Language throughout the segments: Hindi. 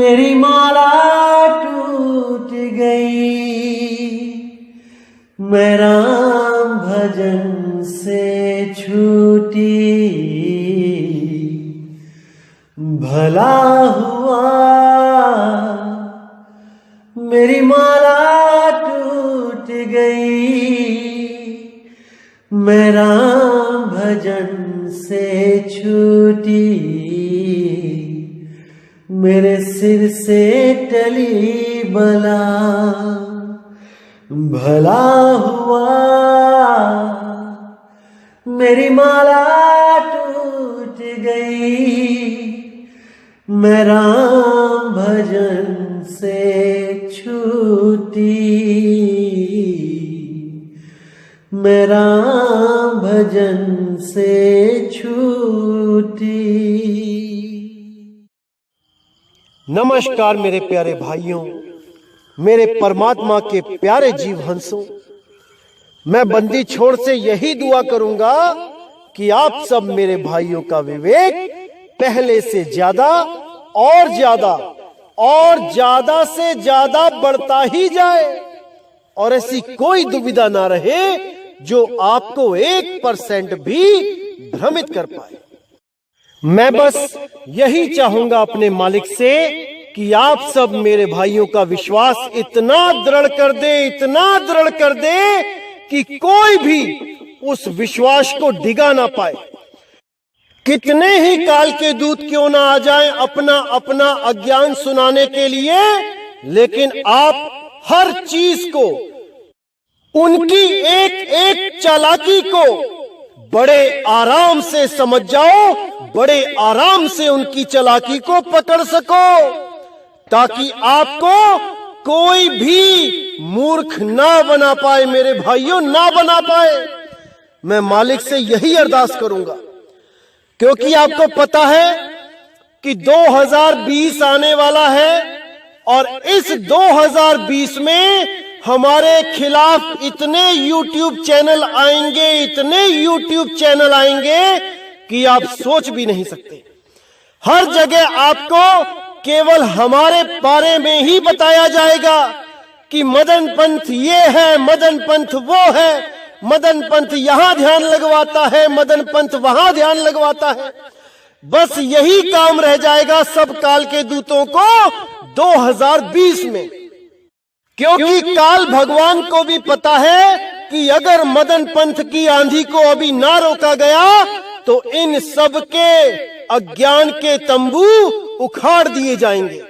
मेरी माला टूट गई, मैं राम भजन से छूटी। भला हुआ मेरी माला टूट गई, मैं राम भजन से छूटी। मेरे सिर से टली बला, भला हुआ मेरी माला टूट गई, मैं राम भजन से छूटी। मैं राम भजन से छूटी। नमस्कार मेरे प्यारे भाइयों, मेरे परमात्मा के प्यारे जीव हंसों। मैं बंदी छोड़ से यही दुआ करूंगा कि आप सब मेरे भाइयों का विवेक पहले से ज्यादा और ज्यादा और ज्यादा से ज्यादा बढ़ता ही जाए, और ऐसी कोई दुविधा ना रहे जो आपको 1% भी भ्रमित कर पाए। मैं बस यही चाहूंगा अपने मालिक से कि आप सब मेरे भाइयों का विश्वास इतना दृढ़ कर दे, इतना दृढ़ कर दे कि कोई भी उस विश्वास को डिगा ना पाए। कितने ही काल के दूत क्यों ना आ जाएं अपना अपना अज्ञान सुनाने के लिए, लेकिन आप हर चीज को, उनकी एक एक चालाकी को बड़े आराम से समझ जाओ, बड़े आराम से उनकी चालाकी को पकड़ सको, ताकि आपको कोई भी मूर्ख ना बना पाए। मेरे भाइयों, ना बना पाए। मैं मालिक से यही अरदास करूंगा, क्योंकि आपको पता है कि 2020 आने वाला है, और इस 2020 में हमारे खिलाफ इतने YouTube चैनल आएंगे, इतने YouTube चैनल आएंगे कि आप सोच भी नहीं सकते। हर जगह आपको केवल हमारे बारे में ही बताया जाएगा कि मदन पंथ ये है, मदन पंथ वो है, मदन पंथ यहां ध्यान लगवाता है, मदन पंथ वहां ध्यान लगवाता है। बस यही काम रह जाएगा सब काल के दूतों को 2020 में, क्योंकि काल भगवान को भी पता है कि अगर मदन पंथ की आंधी को अभी ना रोका गया तो इन सब के अज्ञान के तंबू उखाड़ दिए जाएंगे।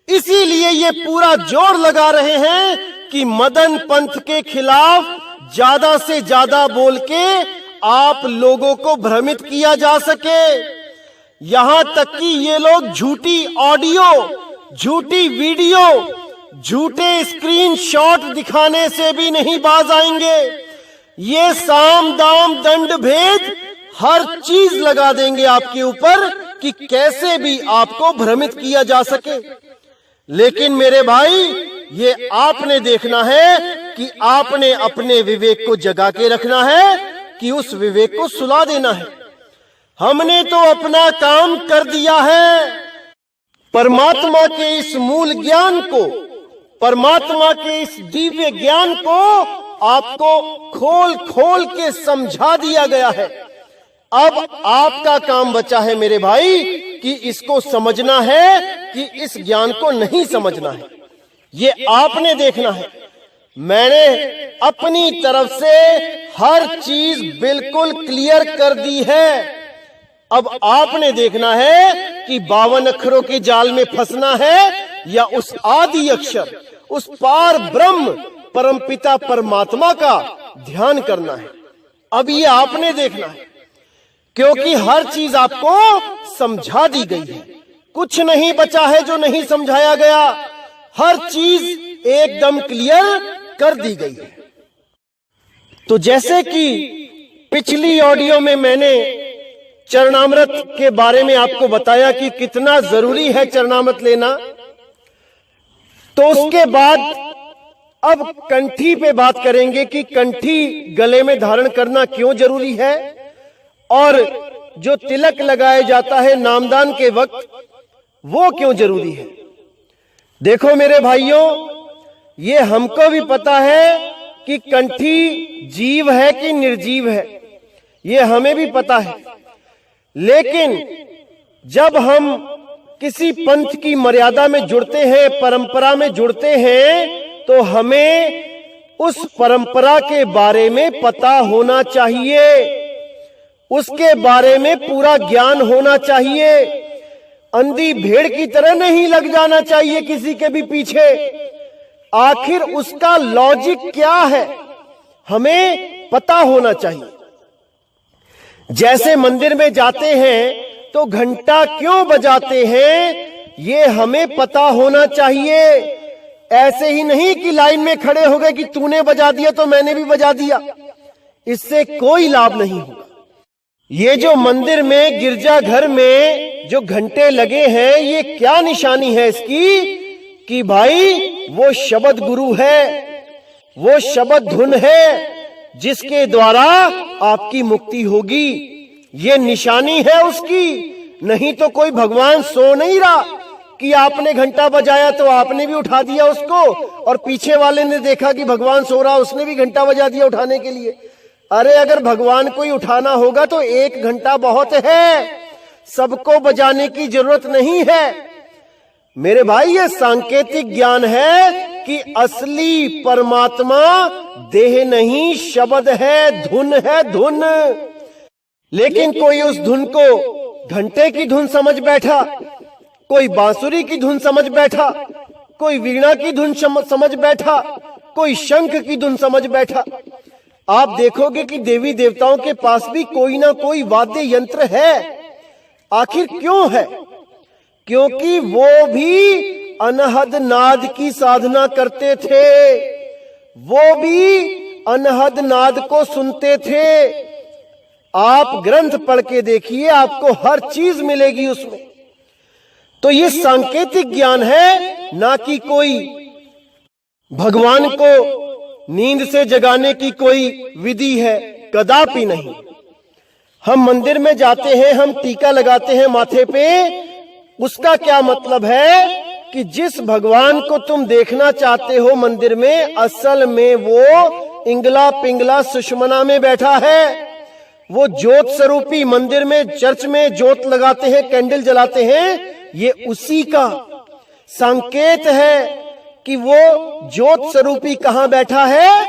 इसीलिए ये पूरा जोर लगा रहे हैं कि मदन पंथ के खिलाफ ज्यादा से ज्यादा बोल के आप लोगों को भ्रमित किया जा सके। यहां तक कि ये लोग झूठी ऑडियो, झूठी वीडियो, झूठे स्क्रीनशॉट दिखाने से भी नहीं बाज आएंगे। ये साम दाम दंड भेद हर चीज लगा देंगे आपके ऊपर कि कैसे भी आपको भ्रमित किया जा सके। लेकिन मेरे भाई, ये आपने देखना है कि आपने अपने विवेक को जगा के रखना है कि उस विवेक को सुला देना है। हमने तो अपना काम कर दिया है। परमात्मा के इस मूल ज्ञान को, परमात्मा के इस दिव्य ज्ञान को आपको खोल खोल के समझा दिया गया है। अब आपका काम बचा है मेरे भाई कि इसको समझना है कि इस ज्ञान को नहीं समझना है। ये आपने देखना है। मैंने अपनी तरफ से हर चीज बिल्कुल क्लियर कर दी है। अब आपने देखना है कि 52 अक्षरों के जाल में फंसना है या उस आदि अक्षर, उस पार ब्रह्म परमपिता परमात्मा का ध्यान करना है। अब ये आपने देखना है, क्योंकि हर चीज आपको समझा दी गई है। कुछ नहीं बचा है जो नहीं समझाया गया। हर चीज एकदम क्लियर कर दी गई है। तो जैसे कि पिछली ऑडियो में मैंने चरणामृत के बारे में आपको बताया कि कितना जरूरी है चरणामृत लेना, तो उसके बाद अब कंठी पे बात करेंगे कि कंठी गले में धारण करना क्यों जरूरी है, और जो तिलक लगाया जाता है नामदान के वक्त वो क्यों जरूरी है। देखो मेरे भाइयों, ये हमको भी पता है कि कंठी जीव है कि निर्जीव है, ये हमें भी पता है। लेकिन जब हम किसी पंथ की मर्यादा में जुड़ते हैं, परंपरा में जुड़ते हैं, तो हमें उस परंपरा के बारे में पता होना चाहिए, उसके बारे में पूरा ज्ञान होना चाहिए। अंधी भेड़ की तरह नहीं लग जाना चाहिए किसी के भी पीछे। आखिर उसका लॉजिक क्या है, हमें पता होना चाहिए। जैसे मंदिर में जाते हैं तो घंटा क्यों बजाते हैं, ये हमें पता होना चाहिए। ऐसे ही नहीं कि लाइन में खड़े हो गए कि तूने बजा दिया तो मैंने भी बजा दिया, इससे कोई लाभ नहीं होगा। ये जो मंदिर में, गिरजाघर में जो घंटे लगे हैं, ये क्या निशानी है इसकी कि भाई वो शब्द गुरु है, वो शब्द धुन है जिसके द्वारा आपकी मुक्ति होगी। ये निशानी है उसकी। नहीं तो कोई भगवान सो नहीं रहा कि आपने घंटा बजाया तो आपने भी उठा दिया उसको, और पीछे वाले ने देखा कि भगवान सो रहा, उसने भी घंटा बजा दिया उठाने के लिए। अरे अगर भगवान को ही उठाना होगा तो एक घंटा बहुत है, सबको बजाने की जरूरत नहीं है। मेरे भाई, ये सांकेतिक ज्ञान है कि असली परमात्मा देह नहीं, शब्द है, धुन है, धुन। लेकिन कोई उस धुन को घंटे की धुन समझ बैठा, कोई बांसुरी की धुन समझ बैठा, कोई वीणा की धुन समझ बैठा, कोई शंख की धुन समझ बैठा। आप देखोगे कि देवी देवताओं के पास भी कोई ना कोई वाद्य यंत्र है। आखिर क्यों है? क्योंकि वो भी अनहद नाद की साधना करते थे, वो भी अनहद नाद को सुनते थे। आप ग्रंथ पढ़ के देखिए, आपको हर चीज मिलेगी उसमें। तो ये सांकेतिक ज्ञान है, ना कि कोई भगवान को नींद से जगाने की कोई विधि है, कदापि नहीं। हम मंदिर में जाते हैं, हम टीका लगाते हैं माथे पे, उसका क्या मतलब है कि जिस भगवान को तुम देखना चाहते हो मंदिर में, असल में वो इंगला पिंगला सुषमना में बैठा है। वो ज्योत स्वरूपी मंदिर में, चर्च में ज्योत लगाते हैं, कैंडल जलाते हैं, ये उसी का संकेत है कि वो ज्योत स्वरूपी कहां बैठा है।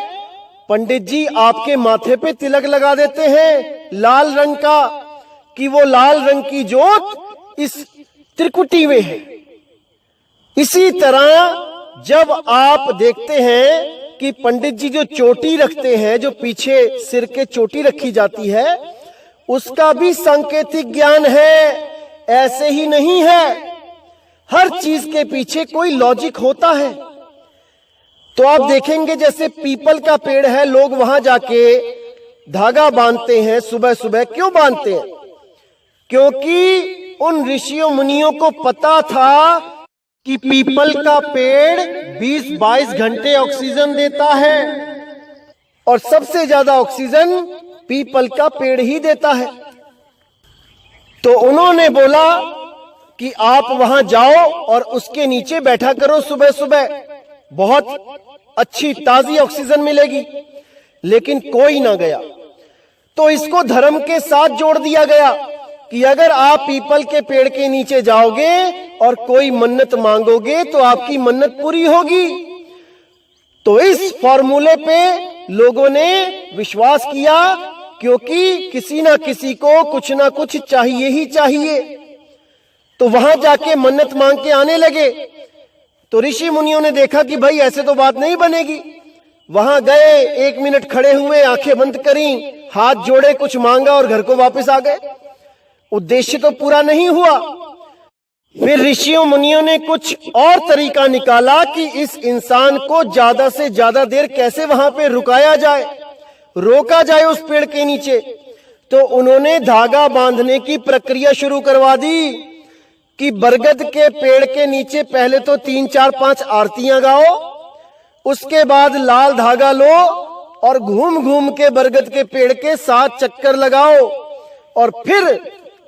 पंडित जी आपके माथे पे तिलक लगा देते हैं लाल रंग का, कि वो लाल रंग की ज्योत इस त्रिकुटी में है। इसी तरह जब आप देखते हैं कि पंडित जी जो चोटी रखते हैं, जो पीछे सिर के चोटी रखी जाती है, उसका भी सांकेतिक ज्ञान है। ऐसे ही नहीं है, हर चीज के पीछे कोई लॉजिक होता है। तो आप देखेंगे जैसे पीपल का पेड़ है, लोग वहां जाके धागा बांधते हैं सुबह सुबह। क्यों बांधते हैं? क्योंकि उन ऋषियों मुनियों को पता था कि पीपल का पेड़ 20-22 घंटे ऑक्सीजन देता है, और सबसे ज्यादा ऑक्सीजन पीपल का पेड़ ही देता है। तो उन्होंने बोला कि आप वहां जाओ और उसके नीचे बैठा करो सुबह सुबह, बहुत अच्छी ताजी ऑक्सीजन मिलेगी। लेकिन कोई ना गया। तो इसको धर्म के साथ जोड़ दिया गया कि अगर आप पीपल के पेड़ के नीचे जाओगे और कोई मन्नत मांगोगे तो आपकी मन्नत पूरी होगी। तो इस फॉर्मूले पे लोगों ने विश्वास किया, क्योंकि किसी ना किसी को कुछ ना कुछ चाहिए ही चाहिए। तो वहां जाके मन्नत मांग के आने लगे। तो ऋषि मुनियों ने देखा कि भाई ऐसे तो बात नहीं बनेगी। वहां गए, 1 मिनट खड़े हुए, आंखें बंद करी, हाथ जोड़े, कुछ मांगा और घर को वापस आ गए। उद्देश्य तो पूरा नहीं हुआ। फिर ऋषियों मुनियों ने कुछ और तरीका निकाला कि इस इंसान को ज्यादा से ज्यादा देर कैसे वहां पे रुकाया जाए, रोका जाए उस पेड़ के नीचे। तो उन्होंने धागा बांधने की प्रक्रिया शुरू करवा दी कि बरगद के पेड़ के नीचे पहले तो 3, 4, 5 आरतियां गाओ, उसके बाद लाल धागा लो और घूम घूम के बरगद के पेड़ के 7 चक्कर लगाओ, और फिर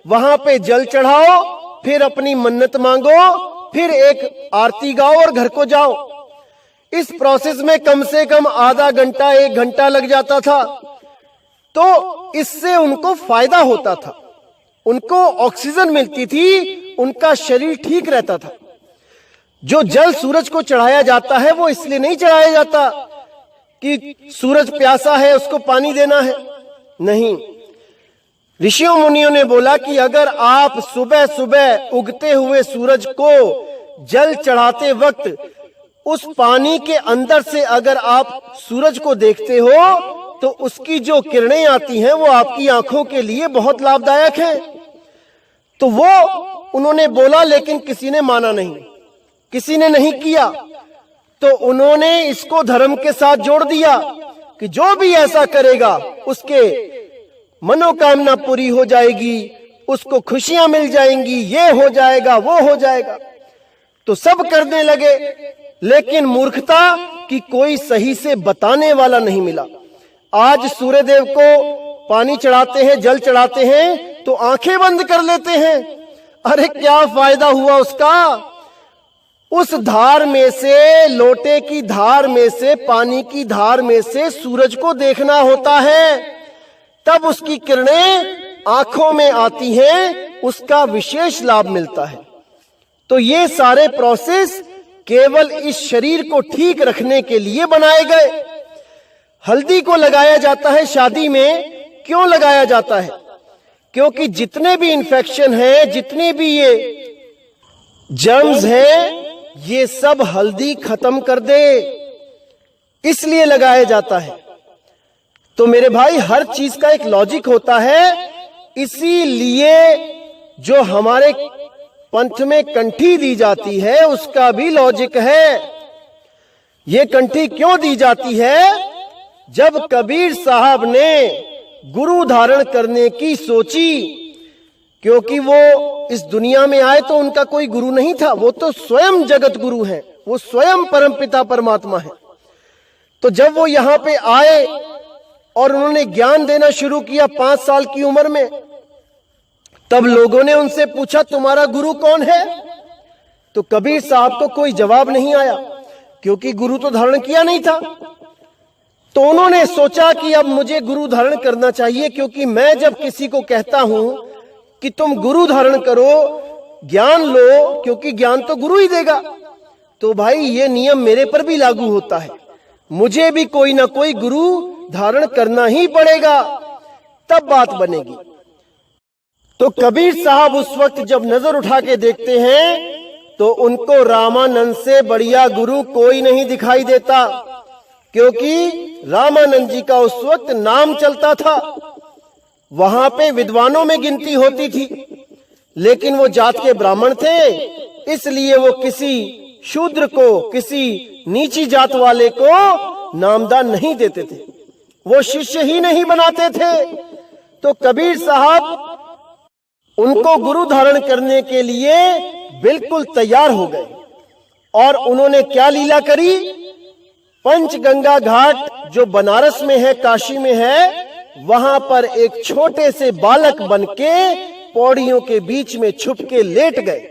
वहां पे जल चढ़ाओ, फिर अपनी मन्नत मांगो फिर एक आरती गाओ और घर को जाओ। इस प्रोसेस में कम से कम आधा घंटा 1 घंटा लग जाता था। तो इससे उनको फायदा होता था, उनको ऑक्सीजन मिलती थी, उनका शरीर ठीक रहता था। जो जल सूरज को चढ़ाया जाता है वो इसलिए नहीं चढ़ाया जाता कि सूरज प्यासा है उसको पानी देना है, नहीं। ऋषियों मुनियों ने बोला कि अगर आप सुबह सुबह उगते हुए सूरज को जल चढ़ाते वक्त उस पानी के अंदर से अगर आप सूरज को देखते हो तो उसकी जो किरणें आती हैं वो आपकी आंखों के लिए बहुत लाभदायक है। तो वो उन्होंने बोला, लेकिन किसी ने माना नहीं, किसी ने नहीं किया। तो उन्होंने इसको धर्म के साथ जोड़ दिया कि जो भी ऐसा करेगा उसके मनोकामना पूरी हो जाएगी, उसको खुशियां मिल जाएंगी, ये हो जाएगा वो हो जाएगा। तो सब करने लगे, लेकिन मूर्खता कि कोई सही से बताने वाला नहीं मिला। आज सूर्यदेव को पानी चढ़ाते हैं, जल चढ़ाते हैं तो आंखें बंद कर लेते हैं। अरे क्या फायदा हुआ उसका? उस धार में से, लोटे की धार में से, पानी की धार में से सूरज को देखना होता है, तब उसकी किरणें आंखों में आती हैं, उसका विशेष लाभ मिलता है। तो ये सारे प्रोसेस केवल इस शरीर को ठीक रखने के लिए बनाए गए। हल्दी को लगाया जाता है शादी में, क्यों लगाया जाता है? क्योंकि जितने भी इन्फेक्शन हैं, जितने भी ये जर्म्स हैं, ये सब हल्दी खत्म कर दे, इसलिए लगाया जाता है। तो मेरे भाई, हर चीज का एक लॉजिक होता है। इसीलिए जो हमारे पंथ में कंठी दी जाती है उसका भी लॉजिक है। ये कंठी क्यों दी जाती है? जब कबीर साहब ने गुरु धारण करने की सोची, क्योंकि वो इस दुनिया में आए तो उनका कोई गुरु नहीं था, वो तो स्वयं जगत गुरु हैं, वो स्वयं परमपिता परमात्मा है। तो जब वो यहाँ पे आए और उन्होंने ज्ञान देना शुरू किया 5 साल की उम्र में, तब लोगों ने उनसे पूछा तुम्हारा गुरु कौन है? तो कबीर साहब को कोई जवाब नहीं आया, क्योंकि गुरु तो धारण किया नहीं था। तो उन्होंने सोचा कि अब मुझे गुरु धारण करना चाहिए, क्योंकि मैं जब किसी को कहता हूं कि तुम गुरु धारण करो, ज्ञान लो, क्योंकि ज्ञान तो गुरु ही देगा, तो भाई ये नियम मेरे पर भी लागू होता है, मुझे भी कोई ना कोई गुरु धारण करना ही पड़ेगा, तब बात बनेगी। तो कबीर साहब उस वक्त जब नजर उठा के देखते हैं तो उनको रामानंद से बढ़िया गुरु कोई नहीं दिखाई देता, क्योंकि रामानंद जी का उस वक्त नाम चलता था। वहां पे विद्वानों में गिनती होती थी, लेकिन वो जात के ब्राह्मण थे, इसलिए वो किसी शूद्र को, किसी नीची जात वाले को नामदान नहीं देते थे, वो शिष्य ही नहीं बनाते थे। तो कबीर साहब उनको गुरु धारण करने के लिए बिल्कुल तैयार हो गए। और उन्होंने क्या लीला करी? पंचगंगा घाट जो बनारस में है, काशी में है, वहां पर एक छोटे से बालक बनके पौड़ियों के बीच में छुप के लेट गए।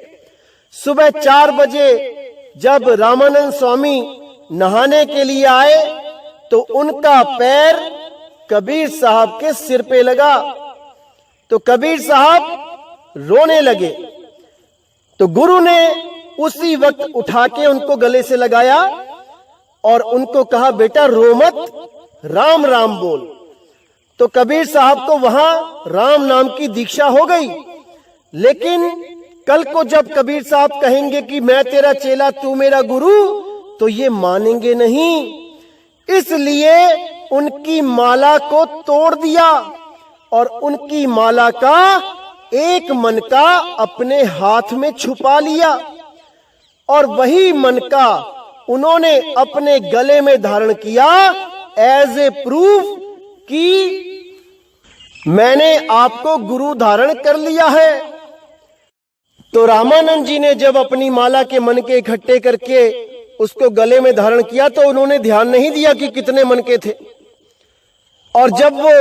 सुबह 4 बजे जब रामानंद स्वामी नहाने के लिए आए तो उनका पैर कबीर साहब के सिर पे लगा। तो कबीर साहब रोने लगे। तो गुरु ने उसी वक्त उठा के उनको गले से लगाया और उनको कहा, बेटा रो मत, राम राम बोल। तो कबीर साहब को वहां राम नाम की दीक्षा हो गई। लेकिन कल को जब कबीर साहब कहेंगे कि मैं तेरा चेला तू मेरा गुरु, तो ये मानेंगे नहीं, इसलिए उनकी माला को तोड़ दिया और उनकी माला का एक मनका अपने हाथ में छुपा लिया और वही मनका उन्होंने अपने गले में धारण किया एज ए प्रूफ कि मैंने आपको गुरु धारण कर लिया है। तो रामानंद जी ने जब अपनी माला के मनके इकट्ठे करके उसको गले में धारण किया तो उन्होंने ध्यान नहीं दिया कि कितने मनके थे। और जब वो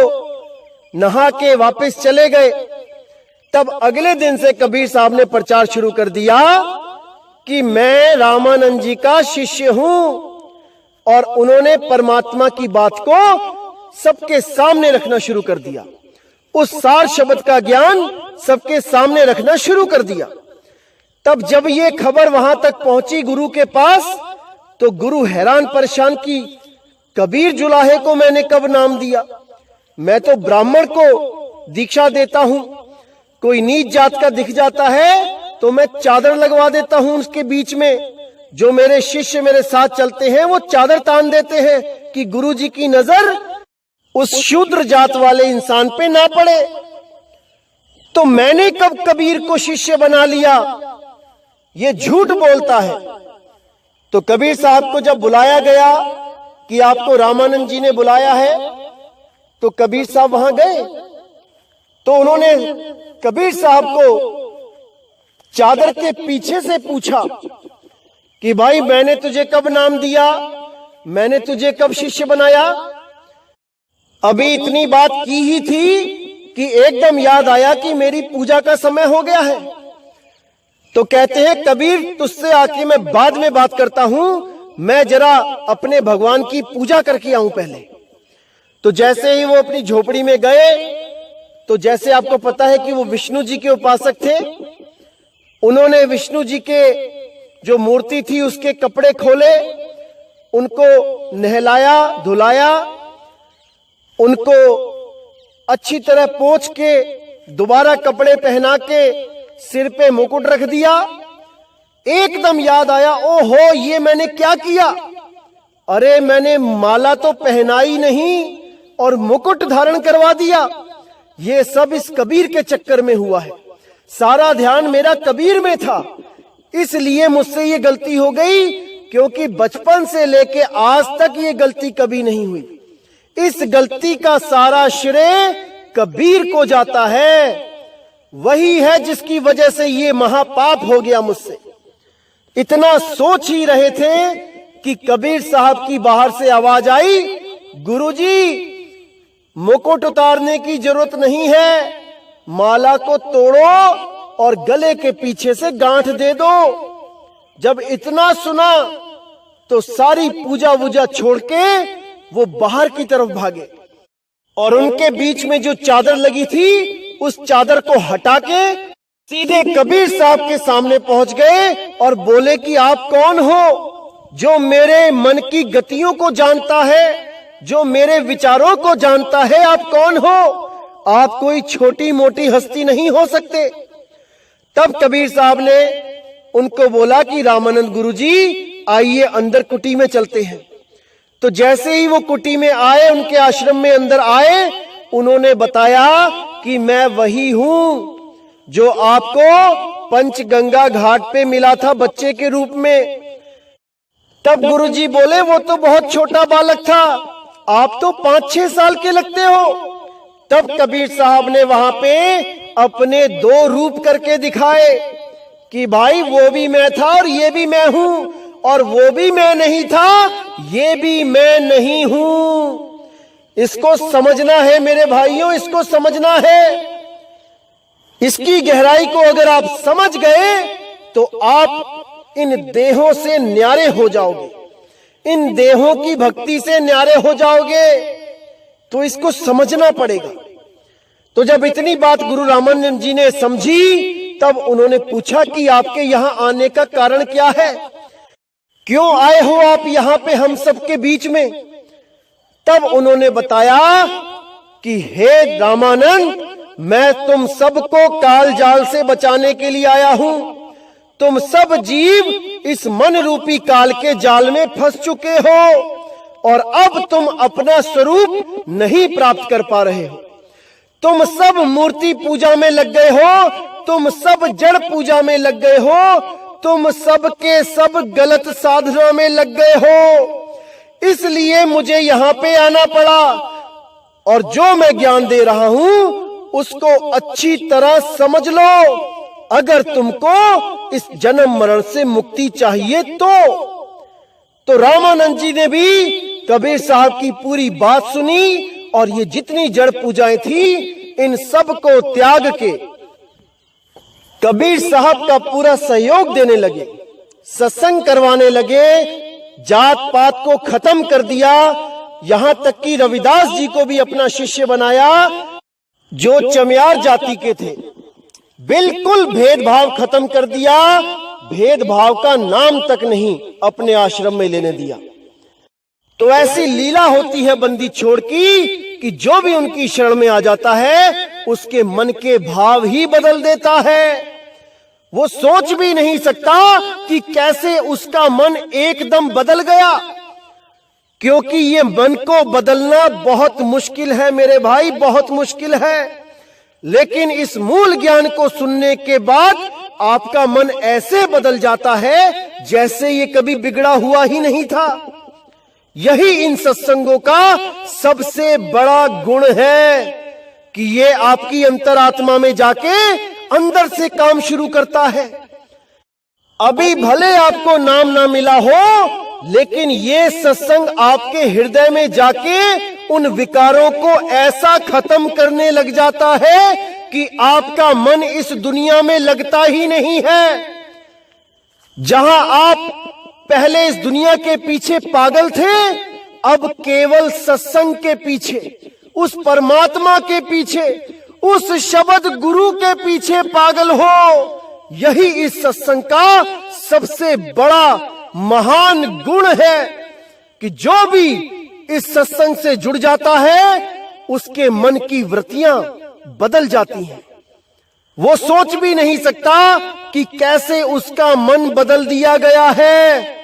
नहा के वापस चले गए तब अगले दिन से कबीर साहब ने प्रचार शुरू कर दिया कि मैं रामानंद जी का शिष्य हूं, और उन्होंने परमात्मा की बात को सबके सामने रखना शुरू कर दिया। उस सार शब्द का ज्ञान सबके सामने रखना शुरू कर दिया। तब जब ये खबर वहां तक पहुंची गुरु के पास, तो गुरु हैरान परेशान की कबीर जुलाहे को मैंने कब नाम दिया? मैं तो ब्राह्मण को दीक्षा देता हूं, कोई नीच जात का दिख जाता है तो मैं चादर लगवा देता हूं उसके बीच में। जो मेरे शिष्य मेरे साथ चलते हैं वो चादर तान देते हैं कि गुरु जी की नजर उस शूद्र जात वाले इंसान पे ना पड़े। तो मैंने कब कबीर को शिष्य बना लिया? ये झूठ बोलता है। तो कबीर साहब को जब बुलाया गया कि आपको रामानंद जी ने बुलाया है, तो कबीर साहब वहां गए। तो उन्होंने कबीर साहब को चादर के पीछे से पूछा कि भाई मैंने तुझे कब नाम दिया, मैंने तुझे कब शिष्य बनाया? अभी इतनी बात की ही थी कि एकदम याद आया कि मेरी पूजा का समय हो गया है। तो कहते हैं कबीर तुझसे आके मैं बाद में बात करता हूं, मैं जरा अपने भगवान की पूजा करके आऊं पहले। तो जैसे ही वो अपनी झोपड़ी में गए, तो जैसे आपको पता है कि वो विष्णु जी के उपासक थे, उन्होंने विष्णु जी के जो मूर्ति थी उसके कपड़े खोले, उनको नहलाया धुलाया, उनको अच्छी तरह पोंछ के दोबारा कपड़े पहना के सिर पे मुकुट रख दिया। एकदम याद आया, ओहो ये मैंने क्या किया? अरे मैंने माला तो पहनाई नहीं और मुकुट धारण करवा दिया। ये सब इस कबीर के चक्कर में हुआ है। सारा ध्यान मेरा कबीर में था, इसलिए मुझसे ये गलती हो गई, क्योंकि बचपन से लेके आज तक ये गलती कभी नहीं हुई। इस गलती का सारा श्रेय कबीर को जाता है। वही है जिसकी वजह से ये महापाप हो गया मुझसे। इतना सोच ही रहे थे कि कबीर साहब की बाहर से आवाज आई, गुरुजी मुकुट उतारने की जरूरत नहीं है, माला को तोड़ो और गले के पीछे से गांठ दे दो। जब इतना सुना तो सारी पूजा वूजा छोड़ के वो बाहर की तरफ भागे, और उनके बीच में जो चादर लगी थी उस चादर को हटा के सीधे कबीर साहब के सामने पहुंच गए और बोले कि आप कौन हो, जो मेरे मन की गतियों को जानता है, जो मेरे विचारों को जानता है? आप कौन हो? आप कोई छोटी मोटी हस्ती नहीं हो सकते। तब कबीर साहब ने उनको बोला कि रामानंद गुरुजी आइए अंदर कुटी में चलते हैं। तो जैसे ही वो कुटी में आए, उनके आश्रम में अंदर आए, उन्होंने बताया कि मैं वही हूं जो आपको पंचगंगा घाट पे मिला था बच्चे के रूप में। तब गुरुजी बोले वो तो बहुत छोटा बालक था, आप तो 5-6 साल के लगते हो। तब कबीर साहब ने वहां पे अपने 2 रूप करके दिखाए कि भाई वो भी मैं था और ये भी मैं हूं, और वो भी मैं नहीं था, ये भी मैं नहीं हूं। इसको समझना है मेरे भाइयों, इसको समझना है। इसकी गहराई को अगर आप समझ गए तो आप इन देहों से न्यारे हो जाओगे, इन देहों की भक्ति से न्यारे हो जाओगे। तो इसको समझना पड़ेगा। तो जब इतनी बात गुरु रामानंद जी ने समझी, तब उन्होंने पूछा कि आपके यहाँ आने का कारण क्या है, क्यों आए हो आप यहाँ पे हम सबके बीच में? तब उन्होंने बताया कि हे रामानंद, मैं तुम सबको काल जाल से बचाने के लिए आया हूं। तुम सब जीव इस मन रूपी काल के जाल में फंस चुके हो और अब तुम अपना स्वरूप नहीं प्राप्त कर पा रहे हो। तुम सब मूर्ति पूजा में लग गए हो, तुम सब जड़ पूजा में लग गए हो, तुम सब के सब गलत साधना में लग गए हो। इसलिए मुझे यहाँ पे आना पड़ा, और जो मैं ज्ञान दे रहा हूं उसको अच्छी तरह समझ लो। अगर तुमको इस जन्म मरण से मुक्ति चाहिए तो रामानंद जी ने भी कबीर साहब की पूरी बात सुनी, और ये जितनी जड़ पूजाएं थी इन सब को त्याग के कबीर साहब का पूरा सहयोग देने लगे। सत्संग करवाने लगे, जात पात को खत्म कर दिया, यहां तक कि रविदास जी को भी अपना शिष्य बनाया जो चमियार जाति के थे। बिल्कुल भेदभाव खत्म कर दिया, भेदभाव का नाम तक नहीं अपने आश्रम में लेने दिया। तो ऐसी लीला होती है बंदी छोड़ की कि जो भी उनकी शरण में आ जाता है उसके मन के भाव ही बदल देता है। वो सोच भी नहीं सकता कि कैसे उसका मन एकदम बदल गया, क्योंकि ये मन को बदलना बहुत मुश्किल है मेरे भाई, बहुत मुश्किल है। लेकिन इस मूल ज्ञान को सुनने के बाद आपका मन ऐसे बदल जाता है जैसे ये कभी बिगड़ा हुआ ही नहीं था। यही इन सत्संगों का सबसे बड़ा गुण है कि ये आपकी अंतरात्मा में जाके अंदर से काम शुरू करता है। अभी भले आपको नाम ना मिला हो, लेकिन ये सत्संग आपके हृदय में जाके उन विकारों को ऐसा खत्म करने लग जाता है कि आपका मन इस दुनिया में लगता ही नहीं है। जहां आप पहले इस दुनिया के पीछे पागल थे, अब केवल सत्संग के पीछे, उस परमात्मा के पीछे, उस शब्द गुरु के पीछे पागल हो। यही इस सत्संग का सबसे बड़ा महान गुण है कि जो भी इस सत्संग से जुड़ जाता है उसके मन की वृत्तियां बदल जाती हैं। वो सोच भी नहीं सकता कि कैसे उसका मन बदल दिया गया है।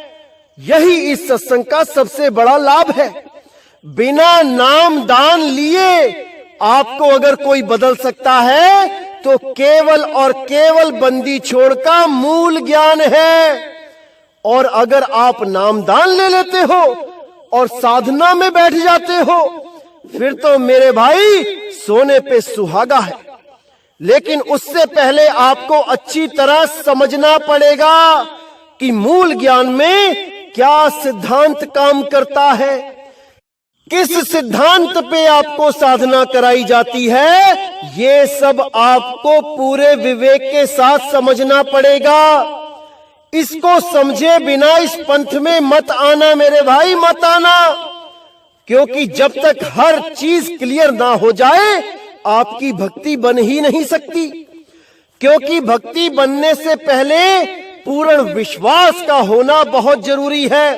यही इस सत्संग का सबसे बड़ा लाभ है। बिना नाम दान लिए आपको अगर कोई बदल सकता है तो केवल और केवल बंदी छोड़ का मूल ज्ञान है। और अगर आप नामदान ले लेते हो और साधना में बैठ जाते हो, फिर तो मेरे भाई सोने पे सुहागा है। लेकिन उससे पहले आपको अच्छी तरह समझना पड़ेगा कि मूल ज्ञान में क्या सिद्धांत काम करता है, किस सिद्धांत पे आपको साधना कराई जाती है। ये सब आपको पूरे विवेक के साथ समझना पड़ेगा। इसको समझे बिना इस पंथ में मत आना मेरे भाई, मत आना। क्योंकि जब तक हर चीज क्लियर ना हो जाए आपकी भक्ति बन ही नहीं सकती। क्योंकि भक्ति बनने से पहले पूर्ण विश्वास का होना बहुत जरूरी है।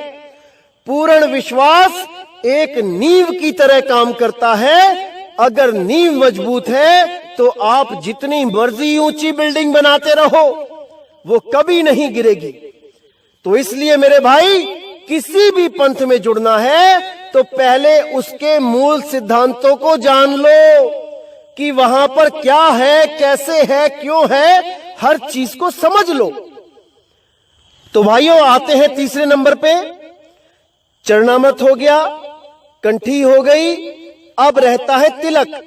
पूर्ण विश्वास एक नींव की तरह काम करता है। अगर नींव मजबूत है तो आप जितनी मर्जी ऊंची बिल्डिंग बनाते रहो वो कभी नहीं गिरेगी। तो इसलिए मेरे भाई किसी भी पंथ में जुड़ना है तो पहले उसके मूल सिद्धांतों को जान लो कि वहां पर क्या है, कैसे है, क्यों है, हर चीज को समझ लो। तो भाइयों आते हैं तीसरे नंबर पे। चरणामृत हो गया, कंठी हो गई, अब रहता है तिलक।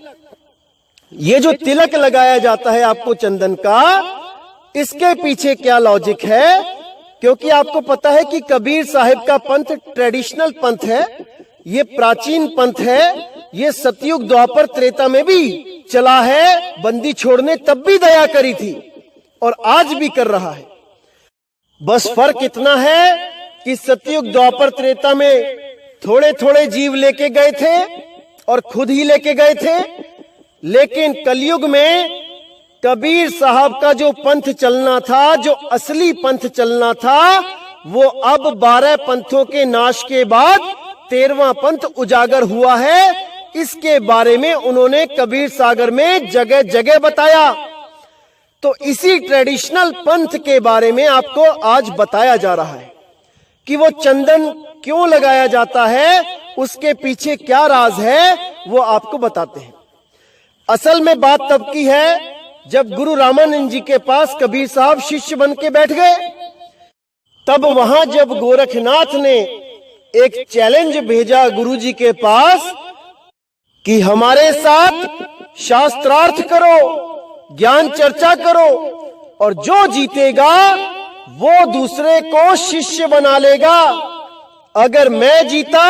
ये जो तिलक लगाया जाता है आपको चंदन का, इसके पीछे क्या लॉजिक है? क्योंकि आपको पता है कि कबीर साहिब का पंथ ट्रेडिशनल पंथ है, ये प्राचीन पंथ है, ये सतयुग द्वापर त्रेता में भी चला है। बंदी छोड़ने तब भी दया करी थी और आज भी कर रहा है। बस फर्क इतना है कि सतयुग द्वापर त्रेता में थोड़े थोड़े जीव लेके गए थे और खुद ही लेके गए थे, लेकिन कलयुग में कबीर साहब का जो पंथ चलना था, जो असली पंथ चलना था, वो अब 12 पंथों के नाश के बाद 13वां पंथ उजागर हुआ है। इसके बारे में उन्होंने कबीर सागर में जगह जगह बताया। तो इसी ट्रेडिशनल पंथ के बारे में आपको आज बताया जा रहा है कि वो चंदन क्यों लगाया जाता है, उसके पीछे क्या राज है, वो आपको बताते हैं। असल में बात तब की है जब गुरु रामानंद जी के पास कबीर साहब शिष्य बन के बैठ गए। तब वहां जब गोरखनाथ ने एक चैलेंज भेजा गुरु जी के पास कि हमारे साथ शास्त्रार्थ करो, ज्ञान चर्चा करो, और जो जीतेगा वो दूसरे को शिष्य बना लेगा। अगर मैं जीता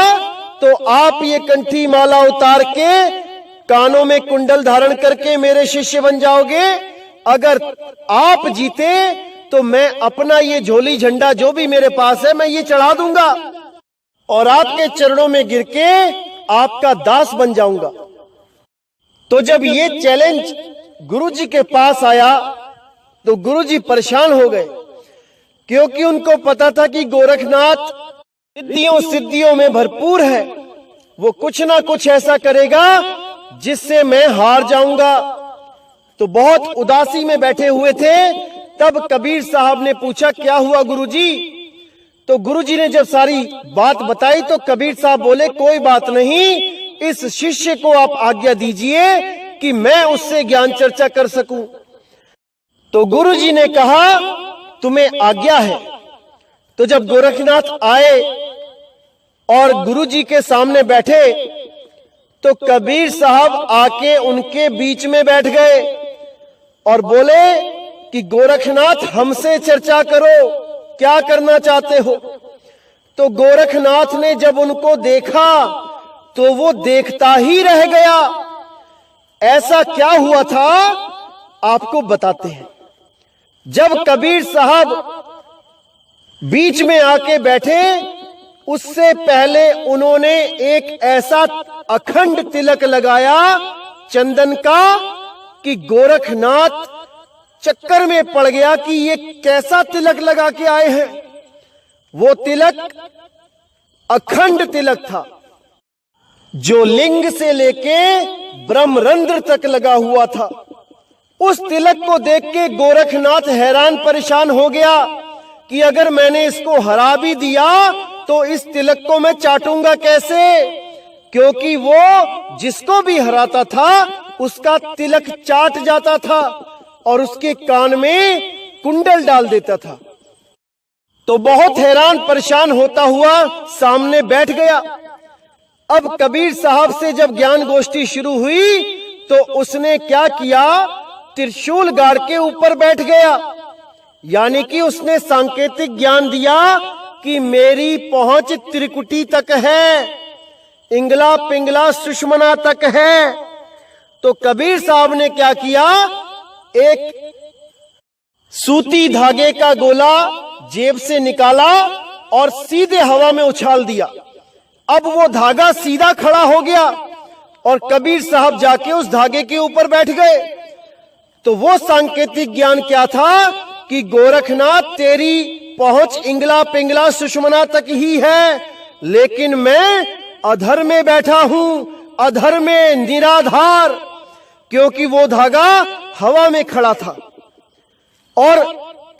तो आप ये कंठी माला उतार के कानों में कुंडल धारण करके मेरे शिष्य बन जाओगे। अगर आप जीते तो मैं अपना ये झोली झंडा जो भी मेरे पास है मैं ये चढ़ा दूंगा और आपके चरणों में गिर के आपका दास बन जाऊंगा। तो जब ये चैलेंज गुरुजी के पास आया तो गुरुजी परेशान हो गए, क्योंकि उनको पता था कि गोरखनाथ सिद्धियों में भरपूर है। वो कुछ ना कुछ ऐसा करेगा जिससे मैं हार जाऊंगा। तो बहुत उदासी में बैठे हुए थे। तब कबीर साहब ने पूछा, क्या हुआ गुरुजी? तो गुरुजी ने जब सारी बात बताई तो कबीर साहब बोले, कोई बात नहीं, इस शिष्य को आप आज्ञा दीजिए कि मैं उससे ज्ञान चर्चा कर सकूं। तो गुरुजी ने कहा, तुम्हें आज्ञा है। तो जब गोरखनाथ आए और गुरुजी के सामने बैठे तो कबीर साहब आके उनके बीच में बैठ गए और बोले कि गोरखनाथ हमसे चर्चा करो, क्या करना चाहते हो? तो गोरखनाथ ने जब उनको देखा तो वो देखता ही रह गया। ऐसा क्या हुआ था आपको बताते हैं। जब कबीर साहब बीच में आके बैठे उससे पहले उन्होंने एक ऐसा अखंड तिलक लगाया चंदन का कि गोरखनाथ चक्कर में पड़ गया कि ये कैसा तिलक लगा के आए हैं। वो तिलक अखंड तिलक था जो लिंग से लेके ब्रह्मरंध्र तक लगा हुआ था। उस तिलक को देख के गोरखनाथ हैरान परेशान हो गया कि अगर मैंने इसको हरा भी दिया तो इस तिलक को मैं चाटूंगा कैसे, क्योंकि वो जिसको भी हराता था उसका तिलक चाट जाता था और उसके कान में कुंडल डाल देता था। तो बहुत हैरान परेशान होता हुआ सामने बैठ गया। अब कबीर साहब से जब ज्ञान गोष्ठी शुरू हुई तो उसने क्या किया, त्रिशूल गाड़ के ऊपर बैठ गया। यानी कि उसने सांकेतिक ज्ञान दिया कि मेरी पहुंच त्रिकुटी तक है, इंगला पिंगला सुषमना तक है। तो कबीर साहब ने क्या किया, एक सूती धागे का गोला जेब से निकाला और सीधे हवा में उछाल दिया। अब वो धागा सीधा खड़ा हो गया और कबीर साहब जाके उस धागे के ऊपर बैठ गए। तो वो सांकेतिक ज्ञान क्या था कि गोरखनाथ तेरी पहुंच इंगला पिंगला सुषमना तक ही है, लेकिन मैं अधर में बैठा हूं, अधर में निराधार, क्योंकि वो धागा हवा में खड़ा था। और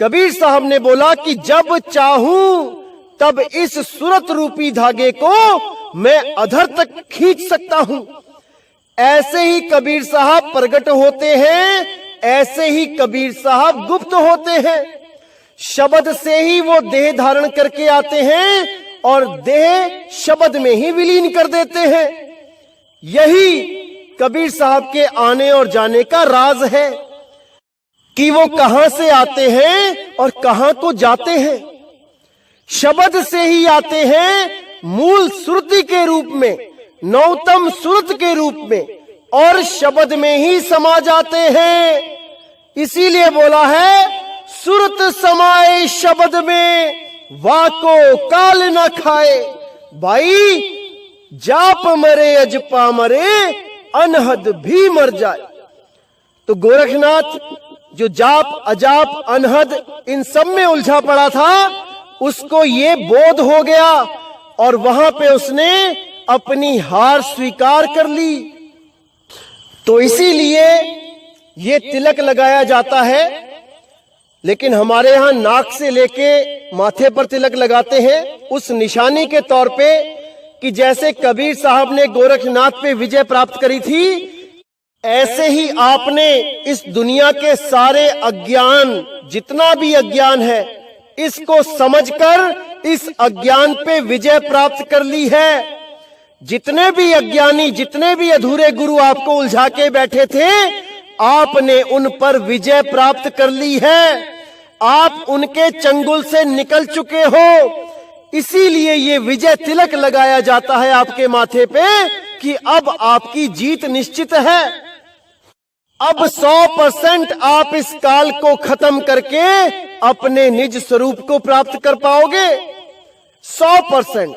कबीर साहब ने बोला कि जब चाहूं तब इस सूरत रूपी धागे को मैं अधर तक खींच सकता हूं। ऐसे ही कबीर साहब प्रकट होते हैं, ऐसे ही कबीर साहब गुप्त होते हैं। शब्द से ही वो देह धारण करके आते हैं और देह शब्द में ही विलीन कर देते हैं। यही कबीर साहब के आने और जाने का राज है कि वो कहां से आते हैं और कहां को जाते हैं। शब्द से ही आते हैं मूल श्रुति के रूप में, नौतम सुरत के रूप में, और शब्द में ही समा जाते हैं। इसीलिए बोला है, सुरत समाए शब्द में, वाको काल न खाए। भाई जाप मरे अजपा मरे, अनहद भी मर जाए। तो गोरखनाथ जो जाप अजाप अनहद इन सब में उलझा पड़ा था, उसको ये बोध हो गया और वहां पे उसने अपनी हार स्वीकार कर ली। तो इसीलिए ये तिलक लगाया जाता है। लेकिन हमारे यहां नाक से लेके माथे पर तिलक लगाते हैं उस निशानी के तौर पे कि जैसे कबीर साहब ने गोरखनाथ पे विजय प्राप्त करी थी, ऐसे ही आपने इस दुनिया के सारे अज्ञान, जितना भी अज्ञान है, इसको समझकर इस अज्ञान पे विजय प्राप्त कर ली है। जितने भी अज्ञानी, जितने भी अधूरे गुरु आपको उलझा के बैठे थे, आपने उन पर विजय प्राप्त कर ली है। आप उनके चंगुल से निकल चुके हो। इसीलिए ये विजय तिलक लगाया जाता है आपके माथे पे कि अब आपकी जीत निश्चित है। अब 100% आप इस काल को खत्म करके अपने निज स्वरूप को प्राप्त कर पाओगे? 100%।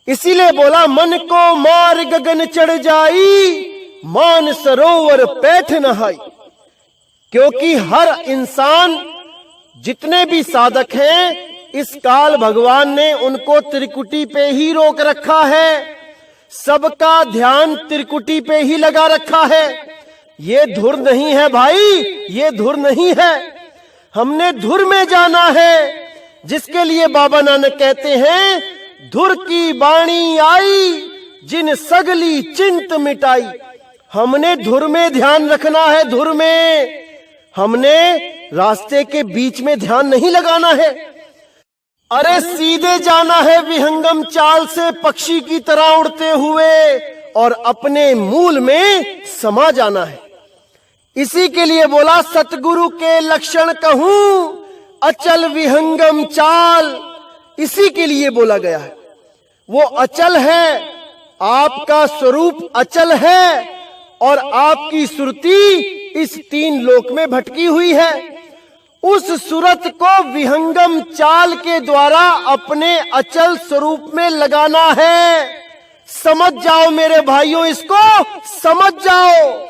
इसीलिए बोला, मन को मार गगन चढ़ जाई, मान सरोवर पैठ नहाई। क्योंकि हर इंसान, जितने भी साधक हैं, इस काल भगवान ने उनको त्रिकुटी पे ही रोक रखा है। सबका ध्यान त्रिकुटी पे ही लगा रखा है। ये धुर नहीं है भाई, ये धुर नहीं है। हमने धुर में जाना है, जिसके लिए बाबा नानक कहते हैं, धुर की बाणी आई, जिन सगली चिंत मिटाई। हमने धुर में ध्यान रखना है, धुर में। हमने रास्ते के बीच में ध्यान नहीं लगाना है। अरे सीधे जाना है विहंगम चाल से, पक्षी की तरह उड़ते हुए, और अपने मूल में समा जाना है। इसी के लिए बोला, सतगुरु के लक्षण कहूं, अचल विहंगम चाल। इसी के लिए बोला गया है। वो अचल है, आपका स्वरूप अचल है, और आपकी सुरती इस 3 लोक में भटकी हुई है। उस सूरत को विहंगम चाल के द्वारा अपने अचल स्वरूप में लगाना है। समझ जाओ मेरे भाइयों, इसको समझ जाओ।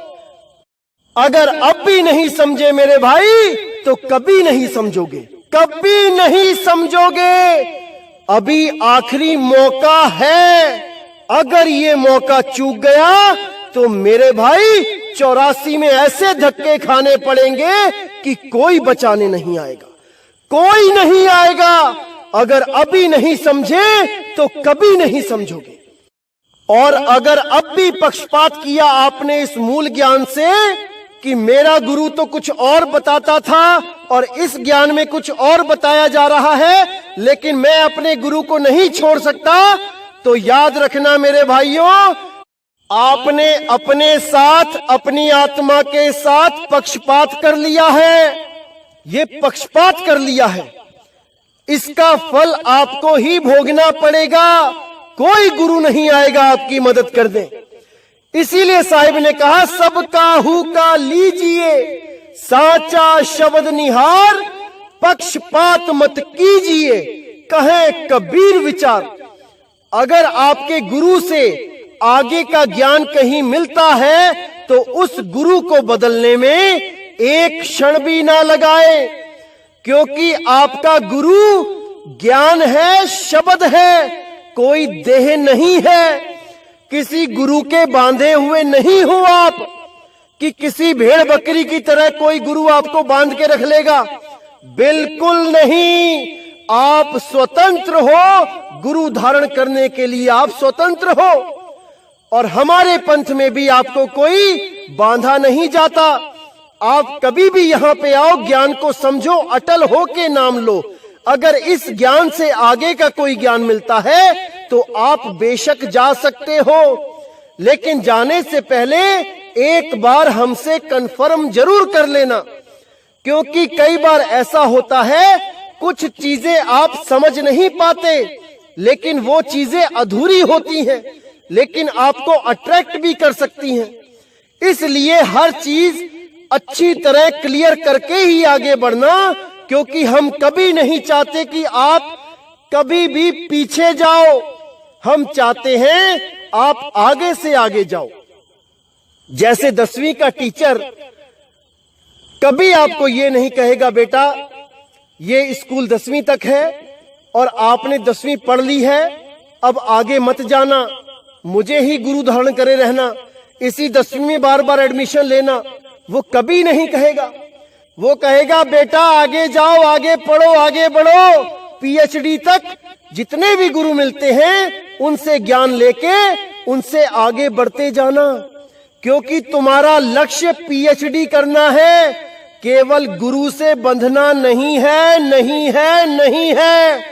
अगर अब भी नहीं समझे मेरे भाई, तो कभी नहीं समझोगे, कभी नहीं समझोगे। अभी आखिरी मौका है। अगर ये मौका चूक गया तो मेरे भाई 84 में ऐसे धक्के खाने पड़ेंगे कि कोई बचाने नहीं आएगा, कोई नहीं आएगा। अगर अभी नहीं समझे तो कभी नहीं समझोगे। और अगर अब भी पक्षपात किया आपने इस मूल ज्ञान से कि मेरा गुरु तो कुछ और बताता था और इस ज्ञान में कुछ और बताया जा रहा है, लेकिन मैं अपने गुरु को नहीं छोड़ सकता, तो याद रखना मेरे भाइयों, आपने अपने साथ, अपनी आत्मा के साथ पक्षपात कर लिया है। ये पक्षपात कर लिया है, इसका फल आपको ही भोगना पड़ेगा। कोई गुरु नहीं आएगा आपकी मदद कर दे। इसीलिए साहिब ने कहा, सबका हुका लीजिए, साचा शब्द निहार, पक्षपात मत कीजिए, कहे कबीर विचार। अगर आपके गुरु से आगे का ज्ञान कहीं मिलता है तो उस गुरु को बदलने में एक क्षण भी ना लगाए, क्योंकि आपका गुरु ज्ञान है, शब्द है, कोई देह नहीं है। किसी गुरु के बांधे हुए नहीं हो आप कि किसी भेड़ बकरी की तरह कोई गुरु आपको बांध के रख लेगा। बिल्कुल नहीं, आप स्वतंत्र हो। गुरु धारण करने के लिए आप स्वतंत्र हो, और हमारे पंथ में भी आपको कोई बांधा नहीं जाता। आप कभी भी यहाँ पे आओ, ज्ञान को समझो, अटल हो के नाम लो। अगर इस ज्ञान से आगे का कोई ज्ञान मिलता है तो आप बेशक जा सकते हो, लेकिन जाने से पहले एक बार हमसे कंफर्म जरूर कर लेना, क्योंकि कई बार ऐसा होता है कुछ चीजें आप समझ नहीं पाते, लेकिन वो चीजें अधूरी होती हैं, लेकिन आपको अट्रैक्ट भी कर सकती हैं। इसलिए हर चीज अच्छी तरह क्लियर करके ही आगे बढ़ना, क्योंकि हम कभी नहीं चाहते कि आप कभी भी पीछे जाओ। हम चाहते हैं आप आगे से आगे जाओ। जैसे 10वीं का टीचर कभी आपको ये नहीं कहेगा, बेटा ये स्कूल 10वीं तक है और आपने 10वीं पढ़ ली है, अब आगे मत जाना, मुझे ही गुरु धारण करे रहना, इसी 10वीं में बार बार एडमिशन लेना। वो कभी नहीं कहेगा। वो कहेगा, बेटा आगे जाओ, आगे पढ़ो, आगे बढ़ो, पीएचडी तक जितने भी गुरु मिलते हैं उनसे ज्ञान लेके उनसे आगे बढ़ते जाना, क्योंकि तुम्हारा लक्ष्य पीएचडी करना है, केवल गुरु से बंधना नहीं है, नहीं है, नहीं है।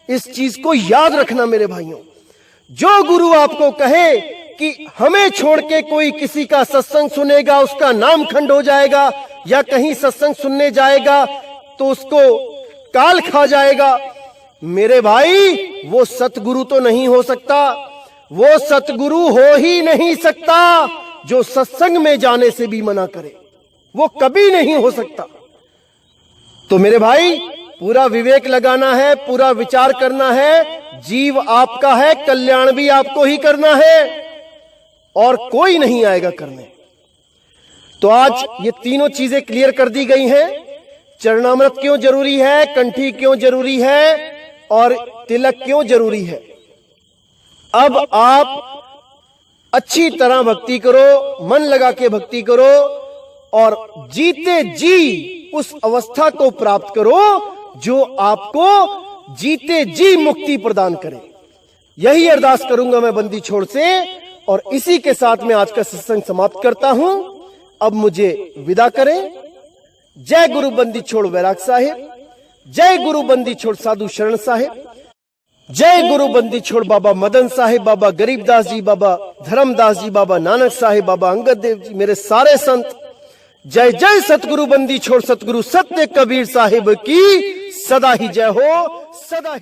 इस चीज को याद रखना मेरे भाइयों। जो गुरु आपको कहे कि हमें छोड़ के कोई किसी का सत्संग सुनेगा, उसका नाम खंड हो जाएगा, या कहीं सत्संग सुनने जाएगा तो उसको काल खा जाएगा, मेरे भाई वो सतगुरु तो नहीं हो सकता। वो सतगुरु हो ही नहीं सकता जो सत्संग में जाने से भी मना करे, वो कभी नहीं हो सकता। तो मेरे भाई पूरा विवेक लगाना है, पूरा विचार करना है। जीव आपका है, कल्याण भी आपको ही करना है और कोई नहीं आएगा करने। तो आज ये तीनों चीजें क्लियर कर दी गई हैं। चरणामृत क्यों जरूरी है, कंठी क्यों जरूरी है और तिलक क्यों जरूरी है। अब आप अच्छी तरह भक्ति करो, मन लगा के भक्ति करो और जीते जी उस अवस्था को प्राप्त करो जो आपको जीते जी मुक्ति प्रदान करे। यही अरदास करूंगा मैं बंदी छोड़ से और इसी के साथ मैं आज का सत्संग समाप्त करता हूं। अब मुझे विदा करें। जय गुरु बंदी छोड़ वैराग साहिब, जय गुरु बंदी छोड़ साधु शरण साहिब, जय गुरु बंदी छोड़ बाबा मदन साहिब, बाबा गरीबदास जी, बाबा धर्मदास जी, बाबा नानक साहिब, बाबा अंगद देव जी, मेरे सारे संत। जय जय सतगुरु बंदी छोड़ सतगुरु सत्य कबीर साहिब की सदा ही जय हो, सदा ही।